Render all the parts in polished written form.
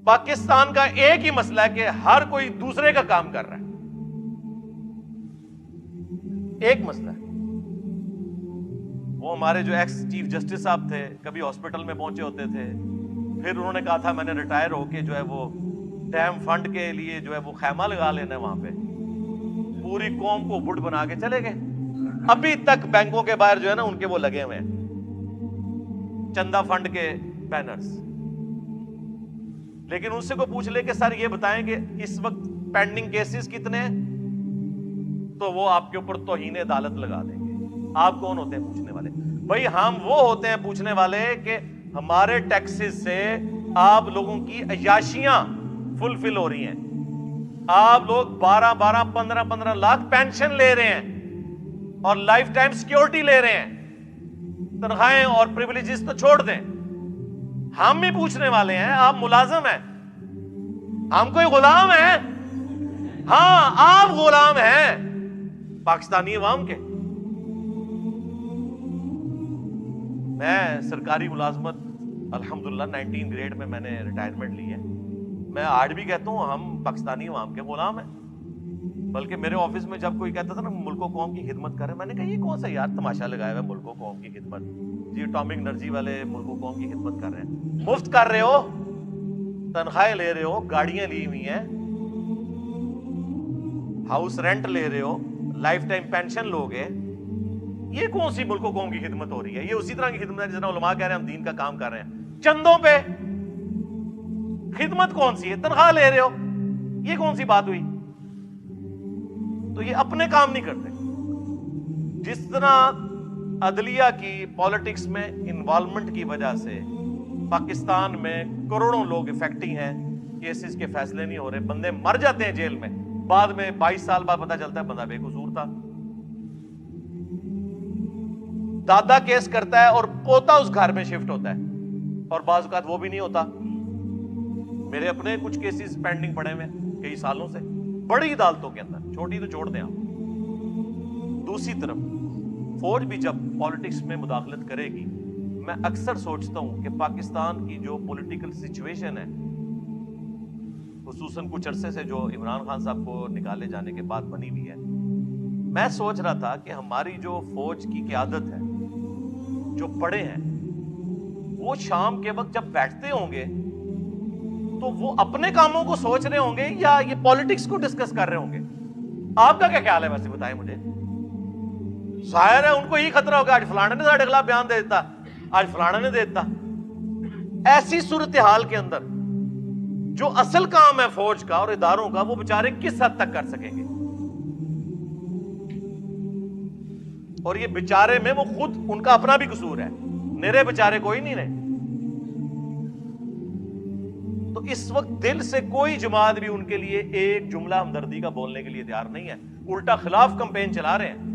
پاکستان کا ایک ہی مسئلہ ہے کہ ہر کوئی دوسرے کا کام کر رہا ہے. ایک مسئلہ ہے. وہ ہمارے جو ایکس چیف جسٹس صاحب تھے, کبھی ہاسپٹل میں پہنچے ہوتے تھے, پھر انہوں نے کہا تھا میں نے ریٹائر ہو کے جو ہے وہ ڈیم فنڈ کے لیے جو ہے وہ خیمہ لگا لینا ہے وہاں پہ, پوری قوم کو بڈ بنا کے چلے گئے. ابھی تک بینکوں کے باہر جو ہے نا ان کے وہ لگے ہوئے ہیں چندہ فنڈ کے بینرز. لیکن ان سے کو پوچھ لے کہ سر یہ بتائیں کہ اس وقت پینڈنگ کیسز کتنے ہیں, تو وہ آپ کے اوپر توہین عدالت لگا دیں گے. آپ کون ہوتے ہیں پوچھنے والے؟ بھائی ہم وہ ہوتے ہیں پوچھنے والے کہ ہمارے ٹیکسز سے آپ لوگوں کی عیاشیاں فلفل ہو رہی ہیں. آپ لوگ 12 15 لاکھ پینشن لے رہے ہیں اور لائف ٹائم سیکیورٹی لے رہے ہیں. تنخواہیں اور پریویلیجز تو چھوڑ دیں, ہم بھی پوچھنے والے ہیں. آپ ملازم ہیں, ہم کوئی غلام ہیں؟ ہاں آپ غلام ہیں پاکستانی عوام کے. میں سرکاری ملازمت الحمدللہ 19 گریڈ میں نے ریٹائرمنٹ لی ہے. میں آج بھی کہتا ہوں ہم پاکستانی عوام کے غلام ہیں. بلکہ میرے آفس میں جب کوئی کہتا تھا نا ملک و قوم کی خدمت کرے, میں نے کہا یہ کون سا یار تماشا لگایا ہوا ہے ملک و قوم کی خدمت, جی اٹامک انرجی والے ملک و قوم کی خدمت کر رہے ہیں. مفت کر رہے ہو, تنخواہیں لے رہے ہو, گاڑیاں لی ہوئی ہیں, ہاؤس رینٹ لے رہے ہو, لائف ٹائم پینشن لوگے. یہ کون سی ملک و قوم کی خدمت ہو رہی ہے؟ یہ اسی طرح کی خدمت ہے جس طرح علماء کہہ رہے ہیں ہم دین کا کام کر رہے ہیں. چندوں پہ خدمت کون سی ہے؟ تنخواہ لے رہے ہو, یہ کون سی بات ہوئی؟ تو یہ اپنے کام نہیں کرتے. جس طرح عدلیہ کی پالیٹکس میں انوالومنٹ کی وجہ سے پاکستان میں کروڑوں لوگ افیکٹنگ ہیں, کیسز کے فیصلے نہیں ہو رہے, بندے مر جاتے ہیں جیل میں, بعد میں 22 سال بعد پتہ چلتا ہے بندہ بے قصور تھا. دادا کیس کرتا ہے اور پوتا اس گھر میں شفٹ ہوتا ہے, اور بعض اوقات وہ بھی نہیں ہوتا. میرے اپنے کچھ کیسز پینڈنگ پڑے ہوئے کئی سالوں سے بڑی عدالتوں کے اندر, چھوٹی تو چھوڑ دیں آپ. دوسری طرف فوج بھی جب پالیٹکس میں مداخلت کرے گی, میں اکثر سوچتا ہوں کہ پاکستان کی جو پولیٹیکل سچویشن ہے, خصوصاً کچھ عرصے سے جو عمران خان صاحب کو نکالے جانے کے بعد بنی ہوئی ہے, میں سوچ رہا تھا کہ ہماری جو فوج کی قیادت ہے, جو پڑھے ہیں, وہ شام کے وقت جب بیٹھتے ہوں گے تو وہ اپنے کاموں کو سوچ رہے ہوں گے یا یہ پالیٹکس کو ڈسکس کر رہے ہوں گے؟ آپ کا کیا خیال ہے ویسے بتائیں مجھے. ظاہر ہے ان کو یہ خطرہ ہوگا آج فلانے نے ساڑھے خلاف بیان دے دیتا, آج فلانے نے دے دیتا. ایسی صورتحال کے اندر جو اصل کام ہے فوج کا اور اداروں کا, وہ بیچارے کس حد تک کر سکیں گے؟ اور یہ بیچارے میں وہ خود ان کا اپنا بھی قصور ہے, نرے بیچارے کوئی نہیں رہے. تو اس وقت دل سے کوئی جماعت بھی ان کے لیے ایک جملہ ہمدردی کا بولنے کے لیے تیار نہیں ہے, الٹا خلاف کمپین چلا رہے ہیں.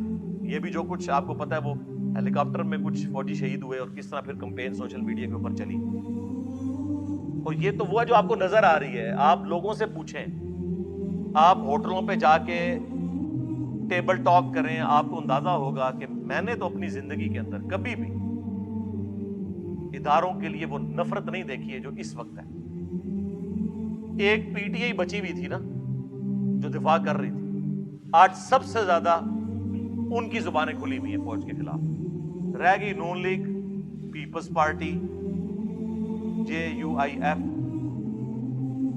یہ بھی جو کچھ آپ کو پتا ہے, وہ ہیلی کاپٹر میں کچھ فوجی شہید ہوئے اور کس طرح پھر کمپین سوشل میڈیا کے اوپر چلی, اور یہ تو وہ ہے جو آپ کو نظر آ رہی ہے. آپ لوگوں سے پوچھیں, آپ ہوٹلوں پہ جا کے ٹیبل ٹاک کریں, آپ کو اندازہ ہوگا کہ میں نے تو اپنی زندگی کے اندر کبھی بھی اداروں کے لیے وہ نفرت نہیں دیکھی ہے جو اس وقت ہے. ایک پی ٹی آئی بچی ہوئی تھی نا جو دفاع کر رہی تھی, آج سب سے زیادہ ان کی زبانیں کھلی ہوئی ہیں فوج کے خلاف. رہ گئی نون لیگ, پیپلز پارٹی, JUIF.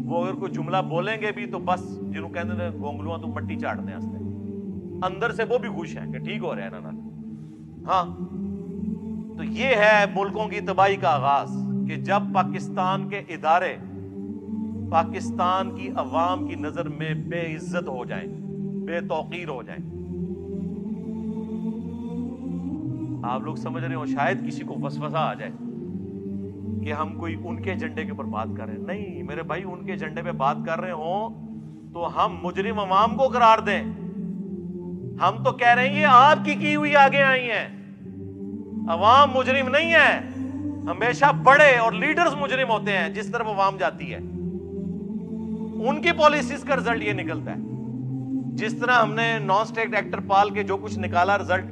وہ اگر کوئی جملہ بولیں گے بھی تو بس جنہوں کہتے ہیں گونگلواں تو مٹی چاڑنے ہستے, اندر سے وہ بھی خوش ہیں کہ ٹھیک ہو رہے ہیں نا. ہاں, تو یہ ہے ملکوں کی تباہی کا آغاز کہ جب پاکستان کے ادارے پاکستان کی عوام کی نظر میں بے عزت ہو جائیں, بے توقیر ہو جائیں. آپ لوگ سمجھ رہے ہو شاید کسی کو وسوسہ آ جائے کہ ہم کوئی ان کے ایجنڈے کے اوپر بات کر رہے ہیں. نہیں میرے بھائی, ان کے ایجنڈے پہ بات کر رہے ہوں تو ہم مجرم عوام کو قرار دیں. ہم تو کہہ رہے ہیں یہ آپ کی ہوئی آگے آئی ہیں, عوام مجرم نہیں ہے. ہمیشہ بڑے اور لیڈرز مجرم ہوتے ہیں جس طرف عوام جاتی ہے, ان کی پالیسیز کا رزلٹ یہ نکلتا ہے. جس طرح ہم نے نان اسٹیٹ ایکٹر پال کے جو کچھ نکالا رزلٹ,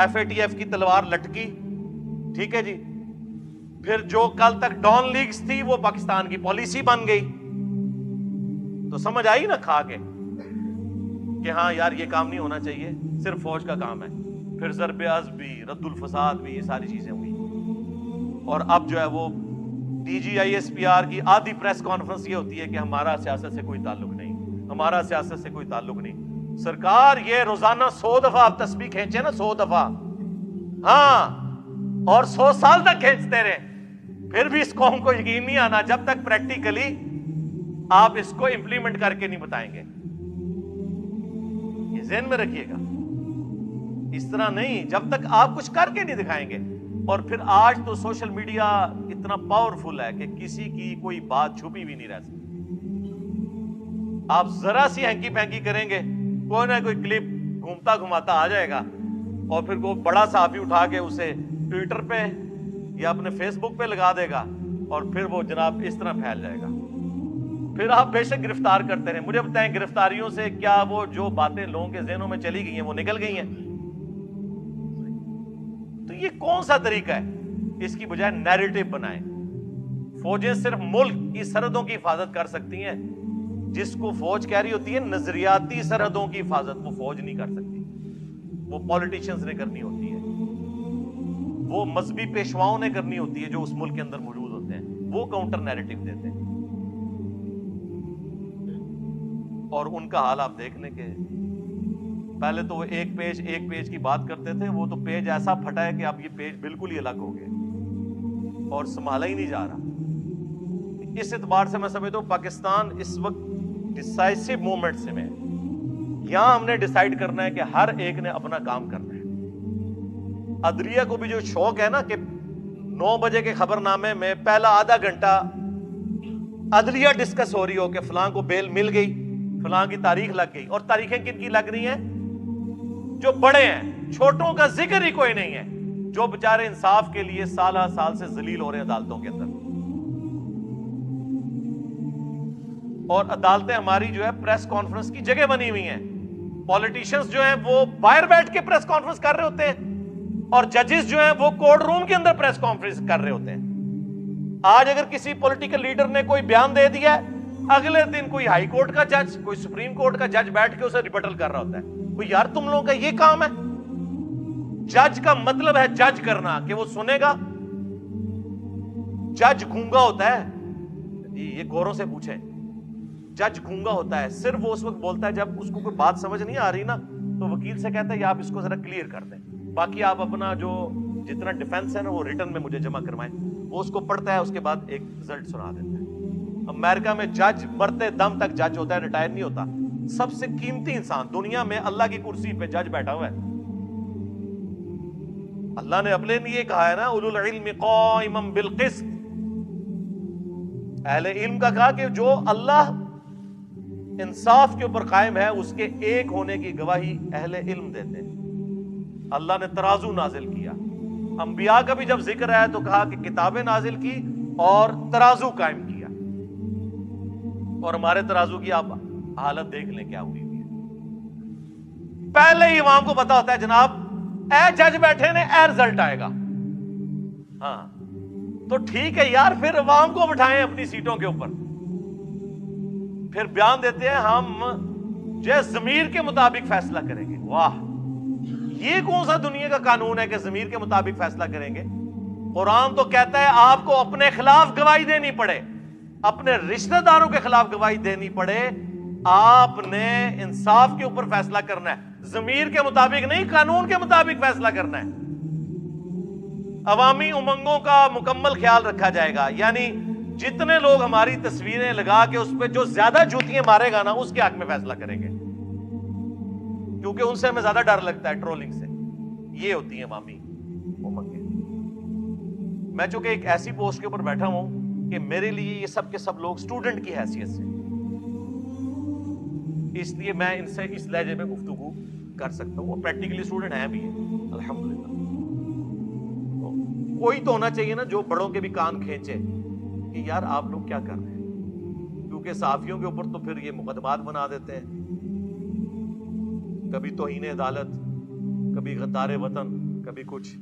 FATF کی تلوار لٹکی, ٹھیک ہے جی, پھر جو کل تک ڈان لیگز تھی وہ پاکستان کی پالیسی بن گئی. تو سمجھ آئی نا کھا کے کہ ہاں یار یہ کام نہیں ہونا چاہیے, صرف فوج کا کام ہے. پھر ضرب عضب بھی, رد الفساد بھی, یہ ساری چیزیں ہوئی. اور اب جو ہے وہ D G I S P R کی آدھی پریس کانفرنس یہ ہوتی ہے کہ ہمارا سیاست سے کوئی تعلق نہیں, ہمارا سیاست سے کوئی تعلق نہیں. سرکار یہ روزانہ 100 دفعہ آپ تسبیح کھینچے نا, 100 دفعہ, ہاں, اور 100 سال تک کھینچتے رہے, پھر بھی اس قوم کو یقین نہیں آنا جب تک پریکٹیکلی آپ اس کو امپلیمنٹ کر کے نہیں بتائیں گے. یہ ذہن میں رکھیے گا, اس طرح نہیں, جب تک آپ کچھ کر کے نہیں دکھائیں گے. اور پھر آج تو سوشل میڈیا اتنا پاورفل ہے کہ کسی کی کوئی بات چھپی بھی نہیں رہ سکتی. آپ ذرا سی ہینکی پینکی کریں گے, کوئی نہ کوئی کلپ گھومتا گھماتا آ جائے گا, اور پھر وہ بڑا صحافی اٹھا کے اسے ٹویٹر پہ یا اپنے فیس بک پہ لگا دے گا, اور پھر وہ جناب اس طرح پھیل جائے گا. پھر آپ بے شک گرفتار کرتے رہیں. مجھے بتائیں گرفتاریوں سے کیا وہ جو باتیں لوگوں کے ذہنوں میں چلی گئی ہیں وہ نکل گئی ہیں؟ تو یہ کون سا طریقہ ہے؟ اس کی بجائے نیریٹو بنائیں. فوجیں صرف ملک کی سرحدوں کی حفاظت کر سکتی ہیں. جس کو فوج کہہ رہی ہوتی ہے نظریاتی سرحدوں کی حفاظت, وہ فوج نہیں کر سکتی, وہ پولیٹیشنز نے کرنی ہوتی ہے, وہ مذہبی پیشواؤں نے کرنی ہوتی ہے جو اس ملک کے اندر موجود ہوتے ہیں. وہ کاؤنٹر نیریٹو دیتے ہیں. اور ان کا حال آپ دیکھ لیں کہ پہلے تو وہ ایک پیج کی بات کرتے تھے, وہ تو پیج ایسا پھٹا ہے کہ اب یہ پیج بالکل ہی الگ ہو گئے اور سنبھالا ہی نہیں جا رہا. اس اعتبار سے میں سمجھتا ہوں پاکستان اس وقت ڈیسائسو مومنٹ سے میں, یہاں ہم نے ڈیسائیڈ کرنا ہے کہ ہر ایک نے اپنا کام کرنا ہے. عدلیہ کو بھی جو شوق ہے نا کہ 9 بجے کے خبر نامے میں پہلا آدھا گھنٹہ عدلیہ ڈسکس ہو رہی ہو کہ فلاں کو بیل مل گئی, فلاں کی تاریخ لگ گئی. اور تاریخیں کن کی لگ رہی ہیں؟ جو بڑے ہیں, چھوٹوں کا ذکر ہی کوئی نہیں ہے, جو بیچارے انصاف کے لیے سالہ سال سے ذلیل ہو رہے ہیں عدالتوں کے اندر. اور عدالتیں ہماری جو ہے پریس کانفرنس کی جگہ بنی ہوئی ہیں. پولیٹیشنز جو ہیں وہ باہر بیٹھ کے پریس کانفرنس کر رہے ہوتے ہیں, اور ججز جو ہیں وہ کورٹ روم کے اندر پریس کانفرنس کر رہے ہوتے ہیں. آج اگر کسی پولیٹیکل لیڈر نے کوئی بیان دے دیا ہے, اگلے دن کوئی ہائی کورٹ کا جج, کوئی سپریم کورٹ کا جج بیٹھ کے اسے ریبٹل کر رہا ہوتا ہے. کوئی یار تم لوگوں کا یہ کام ہے؟ جج کا مطلب ہے جج کرنا, کہ وہ سنے گا. جج گونگا ہوتا ہے جی, یہ گوروں سے پوچھیں. جج گونگا ہوتا ہے, صرف وہ اس وقت بولتا ہے جب اس کو کوئی بات سمجھ نہیں آ رہی نا, تو وکیل سے کہتا ہے یا آپ اس کو ذرا کلیئر کر دیں, باقی آپ اپنا جو جتنا ڈیفنس ہے نا وہ ریٹن میں مجھے جمع کروائیں. وہ اس کو پڑھتا ہے, اس کے بعد ایک رزلٹ سنا دیتا ہے. امریکہ میں جج مرتے دم تک جج ہوتا ہے, ریٹائر نہیں ہوتا. سب سے قیمتی انسان دنیا میں اللہ کی کرسی پہ جج بیٹھا ہوا ہے. اللہ نے اپنے لیے کہا ہے نا اولو العلم قائما بالقسط, اہل علم کا کہا کہ جو اللہ انصاف کے اوپر قائم ہے اس کے ایک ہونے کی گواہی اہل علم دیتے ہیں. اللہ نے ترازو نازل کیا. انبیاء کا بھی جب ذکر آیا تو کہا کہ کتابیں نازل کی اور ترازو قائم کیا. اور ہمارے ترازو کی آپ حالت دیکھ لیں کیا ہوئی ہے. پہلے ہی عوام کو پتا ہوتا ہے جناب اے جج بیٹھے نے, اے رزلٹ آئے گا. ہاں تو ٹھیک ہے یار, پھر عوام کو بٹھائیں اپنی سیٹوں کے اوپر, پھر بیان دیتے ہیں ہم جو ضمیر کے مطابق فیصلہ کریں گے. واہ, یہ کون سا دنیا کا قانون ہے کہ ضمیر کے مطابق فیصلہ کریں گے؟ قرآن تو کہتا ہے آپ کو اپنے خلاف گواہی دینی پڑے, اپنے رشتہ داروں کے خلاف گواہی دینی پڑے, آپ نے انصاف کے اوپر فیصلہ کرنا ہے, ضمیر کے مطابق نہیں, قانون کے مطابق فیصلہ کرنا ہے. عوامی امنگوں کا مکمل خیال رکھا جائے گا, یعنی جتنے لوگ ہماری تصویریں لگا کے اس پہ جو زیادہ جوتیاں مارے گا نا اس کے حق میں فیصلہ کریں گے, کیونکہ ان سے ہمیں زیادہ ڈر لگتا ہے ٹرولنگ سے. یہ ہوتی ہیں عوامی امنگیں. میں چونکہ ایک ایسی پوسٹ کے اوپر بیٹھا ہوں کہ میرے لیے یہ سب کے سب لوگ اسٹوڈنٹ کی حیثیت سے, اس لیے میں ان سے اس لہجے میں گفتگو کر سکتا ہوں. وہ پریکٹیکلی اسٹوڈنٹ ہیں بھی الحمدللہ. کوئی تو ہونا چاہیے نا جو بڑوں کے بھی کان کھینچے کہ یار آپ لوگ کیا کر رہے ہیں, کیونکہ صحافیوں کے اوپر تو پھر یہ مقدمات بنا دیتے ہیں, کبھی توہین عدالت, کبھی غدار وطن, کبھی کچھ.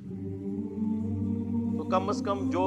تو کم از کم جو